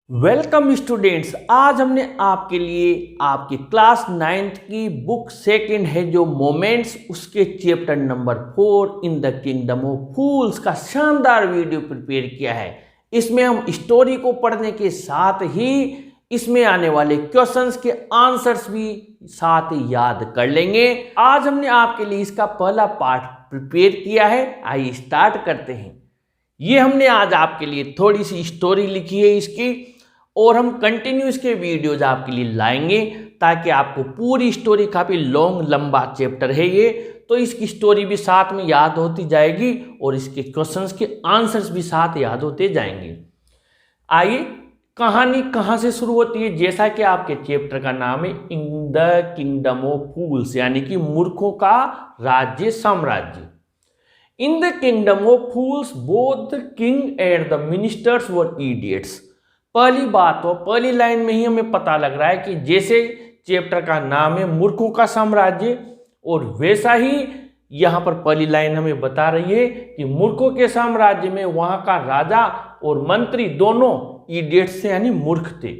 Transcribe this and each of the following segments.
Welcome students. आज हमने आपके लिए आपकी क्लास 9th की बुक सेकंड है जो मोमेंट्स, उसके chapter number 4 in the kingdom of fools का शानदार वीडियो प्रिपेयर किया है। इसमें हम स्टोरी को पढ़ने के साथ ही इसमें आने वाले क्वेश्चंस के आंसर्स भी साथ याद कर लेंगे। आज हमने आपके लिए इसका पहला पार्ट प्रिपेयर किया है। आइए स्टार्ट करते हैं। ये हमने आज आपके लिए थोड़ी सी स्टोरी लिखी है इसकी, और हम कंटिन्यूस के वीडियोज आपके लिए लाएंगे ताकि आपको पूरी स्टोरी, काफ़ी लॉन्ग लंबा चैप्टर है ये, तो इसकी स्टोरी भी साथ में याद होती जाएगी और इसके क्वेश्चंस के आंसर्स भी साथ याद होते जाएंगे। आइए, कहानी कहाँ से शुरू होती है? जैसा कि आपके चैप्टर का नाम है इन द किंगडम ऑफ फूल्स, यानी कि मूर्खों का राज्य, साम्राज्य। इन the kingdom of fools both the king and the ministers were idiots. पहली बात तो पहली लाइन में ही हमें पता लग रहा है कि जैसे चैप्टर का नाम है मूर्खों का साम्राज्य, और वैसा ही यहाँ पर पहली लाइन हमें बता रही है कि मूर्खों के साम्राज्य में वहाँ का राजा और मंत्री दोनों इडियट्स थे, यानी मूर्ख थे।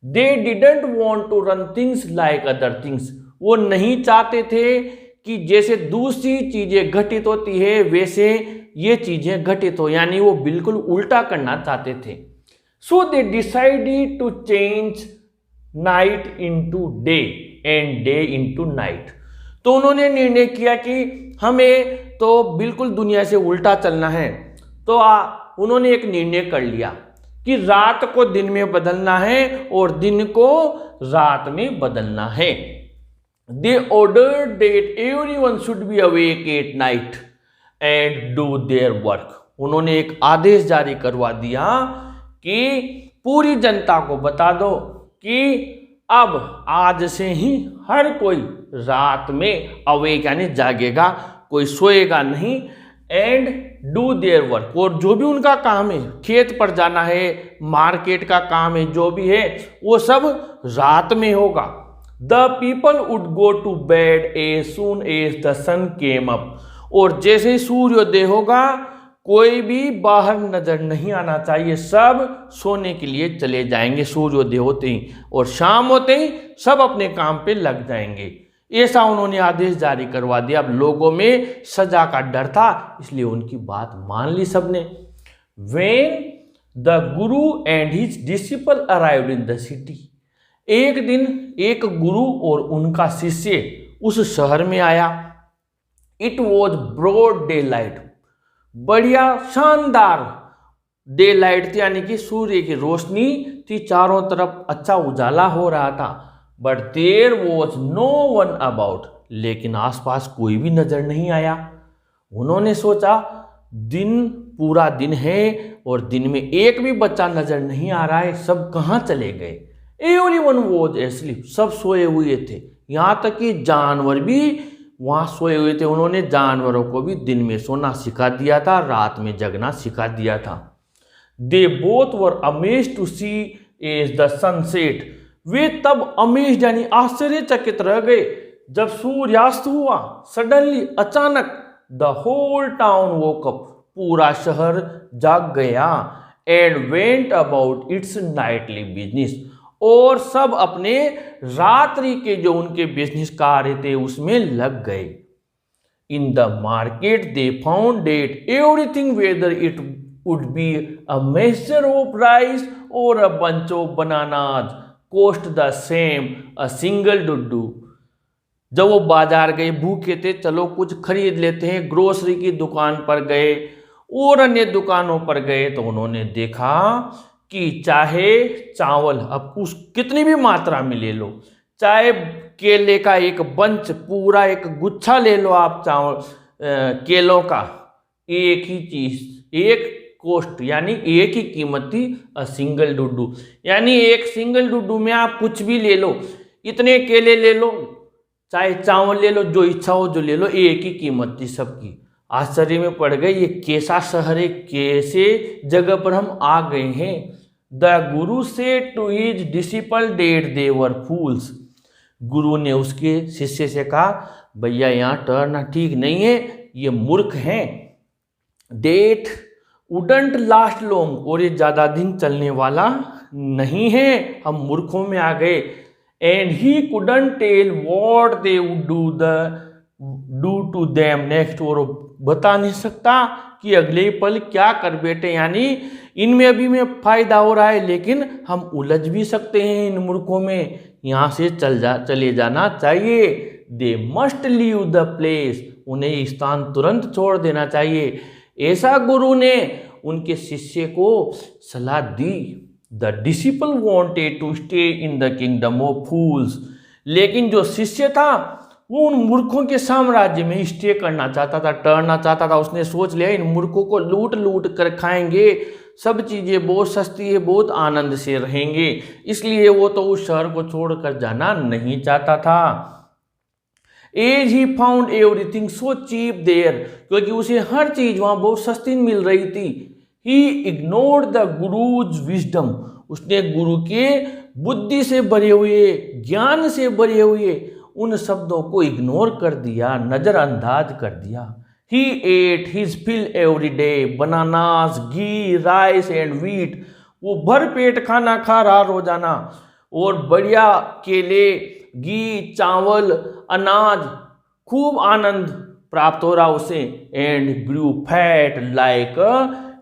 They didn't want to run things like other things. वो नहीं चाहते थे कि जैसे दूसरी चीजें घटित होती है वैसे ये चीजें घटित हो, यानी वो बिल्कुल उल्टा करना चाहते थे। So they decided to change night into day and day into night। तो उन्होंने निर्णय किया कि हमें तो बिल्कुल दुनिया से उल्टा चलना है, तो उन्होंने एक निर्णय कर लिया कि रात को दिन में बदलना है और दिन को रात में बदलना है। They ordered that everyone should be awake at night and do their work। उन्होंने एक आदेश जारी करवा दिया कि पूरी जनता को बता दो कि अब आज से ही हर कोई रात में अवेक यानी जागेगा, कोई सोएगा नहीं। एंड डू देयर वर्क, और जो भी उनका काम है, खेत पर जाना है, मार्केट का काम है, जो भी है वो सब रात में होगा। The people would go to bed as soon as the sun came up. और जैसे ही सूर्योदय होगा कोई भी बाहर नजर नहीं आना चाहिए, सब सोने के लिए चले जाएंगे सूर्योदय होते ही, और शाम होते ही सब अपने काम पे लग जाएंगे। ऐसा उन्होंने आदेश जारी करवा दिया। अब लोगों में सजा का डर था, इसलिए उनकी बात मान ली सबने। When the Guru and his disciple arrived in the city. एक दिन एक गुरु और उनका शिष्य उस शहर में आया। It was broad day light, बढ़िया शानदार डे लाइट थी, यानी कि सूर्य की रोशनी थी, चारों तरफ अच्छा उजाला हो रहा था। But there was no one about, लेकिन आसपास कोई भी नजर नहीं आया। उन्होंने सोचा दिन पूरा दिन है और दिन में एक भी बच्चा नजर नहीं आ रहा है, सब कहाँ चले गए? एवरीवन वॉज एस्लीप, सब सोए हुए थे, यहाँ तक कि जानवर भी वहाँ सोए हुए थे। उन्होंने जानवरों को भी दिन में सोना सिखा दिया था, रात में जगना सिखा दिया था। They both were amazed to see as the sunset. वे तब अमेज्ड यानी आश्चर्यचकित रह गए जब सूर्यास्त हुआ। सडनली, अचानक, the whole town woke up, पूरा शहर जाग गया। And went about its nightly business, और सब अपने रात्रि के जो उनके बिजनेस कार्य थे उसमें लग गए। In the market they found that everything, whether it would be a measure of rice or a bunch of bananas cost the same a single डुड्डू। जब वो बाजार गए, भूखे थे, चलो कुछ खरीद लेते हैं, ग्रोसरी की दुकान पर गए और अन्य दुकानों पर गए, तो उन्होंने देखा कि चाहे चावल अब उस कितनी भी मात्रा में ले लो, चाहे केले का एक बंच, पूरा एक गुच्छा ले लो आप चावल केलों का, एक ही चीज, एक कॉस्ट यानी एक ही कीमत थी, अ सिंगल डुड्डू, यानी एक सिंगल डुड्डू में आप कुछ भी ले लो, इतने केले ले लो, चाहे चावल ले लो, जो इच्छा हो जो ले लो, एक ही कीमत थी सबकी। आश्चर्य में पड़ गए, ये कैसा शहर है, कैसे जगह पर हम आ गए हैं। The guru said to his disciple that they were fools. गुरु ने उसके शिष्य से कहा, भैया यहाँ ठहरना ठीक नहीं है, ये मूर्ख हैं। डेट वुडंट लास्ट लॉन्ग, और ये ज्यादा दिन चलने वाला नहीं है, हम मूर्खों में आ गए। And he couldn't tell what they would do to them next, और बता नहीं सकता कि अगले पल क्या कर बैठे, यानी इनमें अभी में फायदा हो रहा है लेकिन हम उलझ भी सकते हैं इन मूर्खों में, यहाँ से चले जाना चाहिए। They must leave the place, उन्हें स्थान तुरंत छोड़ देना चाहिए, ऐसा गुरु ने उनके शिष्य को सलाह दी। The disciple wanted to stay in the kingdom of fools, लेकिन जो शिष्य था वो उन मूर्खों के साम्राज्य में स्टे करना चाहता था, ठहरना चाहता था। उसने सोच लिया इन मूर्खों को लूट लूट कर खाएंगे, सब चीजें बहुत सस्ती है, बहुत आनंद से रहेंगे, इसलिए वो तो उस शहर को छोड़कर जाना नहीं चाहता था। As he found everything so cheap there, क्योंकि उसे हर चीज वहां बहुत सस्ती मिल रही थी। ही इग्नोर्ड द गुरुज विजडम, उसने गुरु के बुद्धि से भरे हुए, ज्ञान से भरे हुए उन शब्दों को इग्नोर कर दिया, नजरअंदाज कर दिया। He ate his fill every day, bananas, ghee, rice and wheat, वो भर पेट खाना खा रहा रोजाना, और बढ़िया केले, घी, चावल, अनाज, खूब आनंद प्राप्त हो रहा उसे। And Guru fat like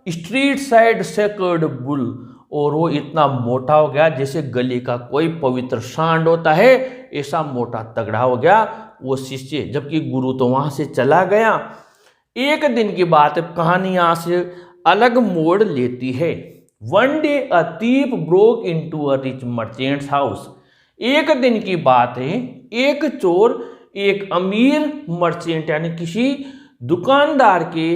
street side sacred bull, और वो इतना मोटा हो गया जैसे गली का कोई पवित्र सांड होता है, ऐसा मोटा तगड़ा हो गया वो शिष्य, जबकि गुरु तो वहां से चला गया। एक दिन की बात है, कहानी यहां से अलग मोड़ लेती है। One day a thief broke into a rich merchants house, एक दिन की बात है, एक चोर एक अमीर मर्चेंट यानी किसी दुकानदार के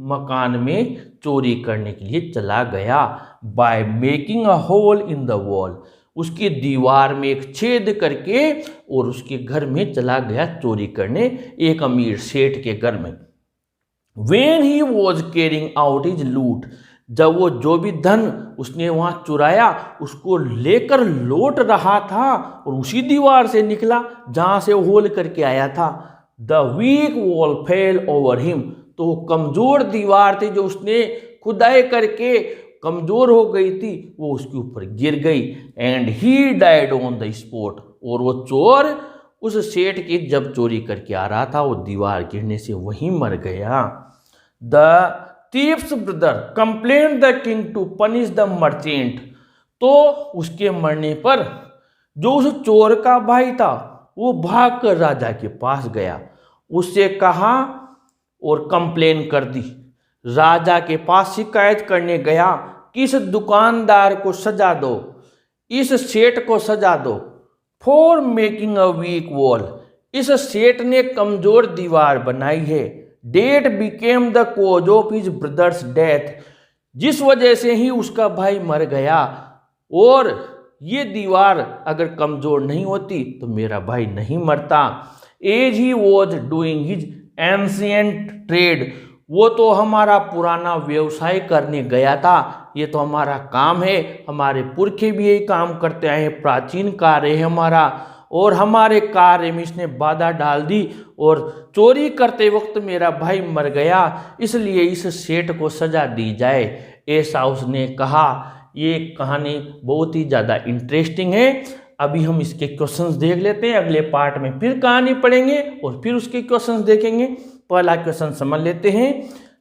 मकान में चोरी करने के लिए चला गया। By making a hole in the wall, उसकी दीवार में एक छेद करके और उसके घर में चला गया चोरी करने, एक अमीर सेठ के घर में। When he was carrying out his loot, जब वो जो भी धन उसने वहां चुराया उसको लेकर लौट रहा था और उसी दीवार से निकला जहां से होल करके आया था। The weak wall fell over him, तो कमजोर दीवार थी जो उसने खुदाई करके कमजोर हो गई थी, वो उसके ऊपर गिर गई। And he died on the spot, और वो चोर उस सेठ की जब चोरी करके आ रहा था वो दीवार गिरने से वहीं मर गया। The thief's brother complain the king to punish the merchant, तो उसके मरने पर जो उस चोर का भाई था वो भागकर राजा के पास गया, उससे कहा और कंप्लेन कर दी, राजा के पास शिकायत करने गया कि इस दुकानदार को सजा दो, इस सेठ को सजा दो, for making a weak wall, इस सेठ ने कमजोर दीवार बनाई है। That became the cause of his brother's death, जिस वजह से ही उसका भाई मर गया, और ये दीवार अगर कमजोर नहीं होती तो मेरा भाई नहीं मरता। As he was doing his ancient trade, वो तो हमारा पुराना व्यवसाय करने गया था, ये तो हमारा काम है, हमारे पुरखे भी यही काम करते आए हैं, प्राचीन कार्य है हमारा, और हमारे कार्य में इसने बाधा डाल दी और चोरी करते वक्त मेरा भाई मर गया, इसलिए इस सेठ को सजा दी जाए, ऐसा उसने कहा। ये कहानी बहुत ही ज़्यादा इंटरेस्टिंग है। अभी हम इसके क्वेश्चंस देख लेते हैं, अगले पार्ट में फिर कहानी पढ़ेंगे और फिर उसके क्वेश्चंस देखेंगे। पहला क्वेश्चन समझ लेते हैं।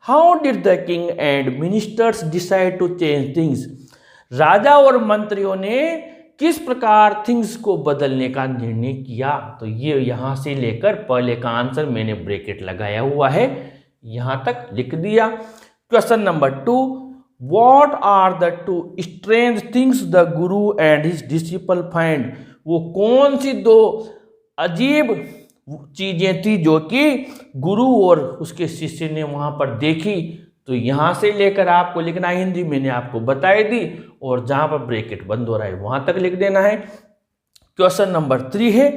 How did the king and ministers decide to change things, राजा और मंत्रियों ने किस प्रकार थिंग्स को बदलने का निर्णय किया। तो ये यहाँ से लेकर पहले का आंसर मैंने ब्रैकेट लगाया हुआ है, यहाँ तक लिख दिया। Question number 2, what are the two strange things the guru and his disciple find, वो कौन सी दो अजीब चीजें थी जो कि गुरु और उसके शिष्य ने वहां पर देखी। तो यहां से लेकर आपको लिखना है, हिंदी मैंने आपको बताई दी, और जहां पर ब्रैकेट बंद हो रहा है वहां तक लिख देना है। क्वेश्चन नंबर 3 है,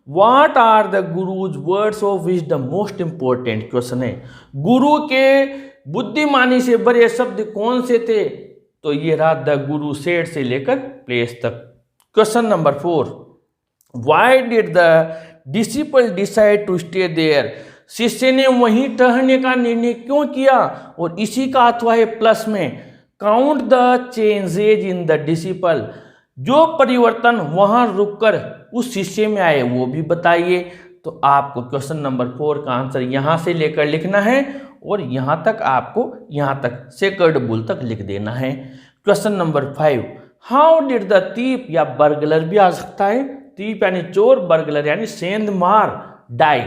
what are the guru's words of wisdom, most important question है, गुरु के बुद्धिमानी से भरे शब्द कौन से थे। तो ये रहा द गुरु सेड से लेकर प्लेस तक। Question number 4, why did the disciple decide to stay there, शिष्य ने वहीं ठहरने का निर्णय क्यों किया? और इसी का अथवा है प्लस में, count the changes in the disciple, जो परिवर्तन वहां रुककर उस शिष्य में आए वो भी बताइए। तो आपको क्वेश्चन नंबर 4 का आंसर यहां से लेकर लिखना है और यहां तक आपको यहां तक सेकंड बुल तक लिख देना है। Question number 5, how did the thief, या बर्गलर भी आ सकता है, थीफ यानी चोर, बर्गलर यानी सेंधमार, डाई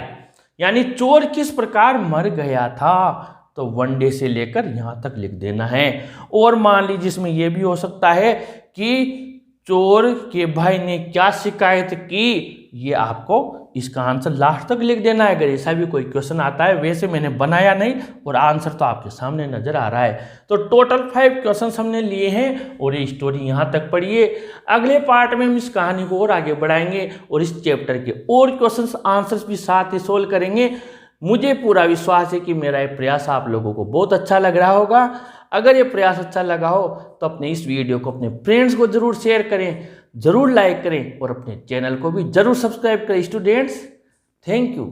यानी चोर किस प्रकार मर गया था? तो 1 डे से लेकर यहां तक लिख देना है। और मान लीजिए इसमें यह भी हो सकता है कि चोर के भाई ने क्या शिकायत की, ये आपको इसका आंसर लास्ट तक लिख देना है। अगर ऐसा भी कोई क्वेश्चन आता है, वैसे मैंने बनाया नहीं और आंसर तो आपके सामने नजर आ रहा है। तो टोटल 5 क्वेश्चन हमने लिए हैं और ये स्टोरी यहाँ तक पढ़िए। अगले पार्ट में हम इस कहानी को और आगे बढ़ाएंगे और इस चैप्टर के और क्वेश्चन आंसर्स भी साथ ही सोल्व करेंगे। मुझे पूरा विश्वास है कि मेरा ये प्रयास आप लोगों को बहुत अच्छा लग रहा होगा। अगर ये प्रयास अच्छा लगा हो तो अपने इस वीडियो को अपने फ्रेंड्स को जरूर शेयर करें, जरूर लाइक करें और अपने चैनल को भी जरूर सब्सक्राइब करें स्टूडेंट्स। Thank you.